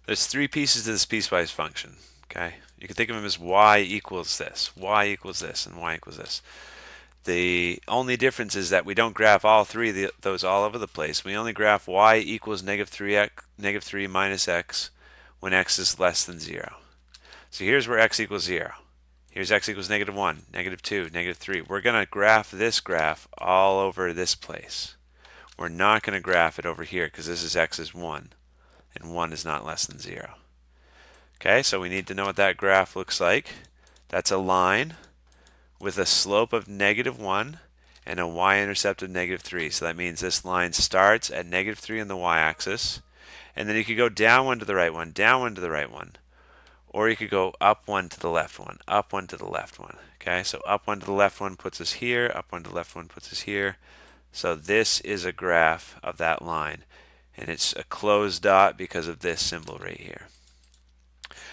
There's three pieces to this piecewise function. Okay, you can think of them as y equals this, y equals this, and y equals this. The only difference is that we don't graph all three of those all over the place. We only graph y equals negative 3 minus x when x is less than 0. So here's where x equals 0. Here's x equals negative 1, negative 2, negative 3. We're going to graph this graph all over this place. We're not going to graph it over here because this is x is 1, and 1 is not less than 0. Okay, so we need to know what that graph looks like. That's a line with a slope of negative 1 and a y-intercept of negative 3. So that means this line starts at negative 3 on the y-axis, and then you could go down one to the right one, down one to the right one, or you could go up one to the left one, up one to the left one. Okay, so up one to the left one puts us here, up one to the left one puts us here. So this is a graph of that line, and it's a closed dot because of this symbol right here.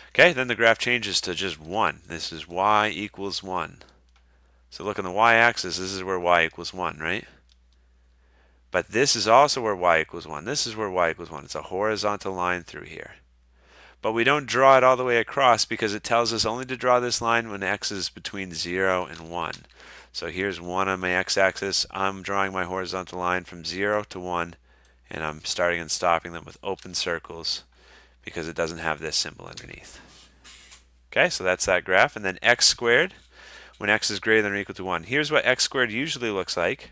Okay, then the graph changes to just 1. This is y equals 1. So look on the y-axis, this is where y equals 1, right? But this is also where y equals 1. This is where y equals 1. It's a horizontal line through here. But we don't draw it all the way across because it tells us only to draw this line when x is between 0 and 1. So here's 1 on my x-axis. I'm drawing my horizontal line from 0 to 1, and I'm starting and stopping them with open circles because it doesn't have this symbol underneath. Okay, so that's that graph. And then x squared, when x is greater than or equal to 1. Here's what x squared usually looks like,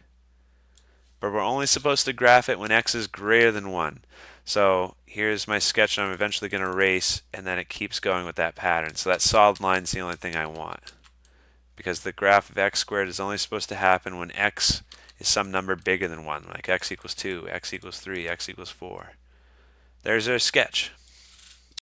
but we're only supposed to graph it when x is greater than 1. So here's my sketch I'm eventually going to erase, and then it keeps going with that pattern. So that solid line is the only thing I want, because the graph of x squared is only supposed to happen when x is some number bigger than 1, like x equals 2, x equals 3, x equals 4. There's our sketch.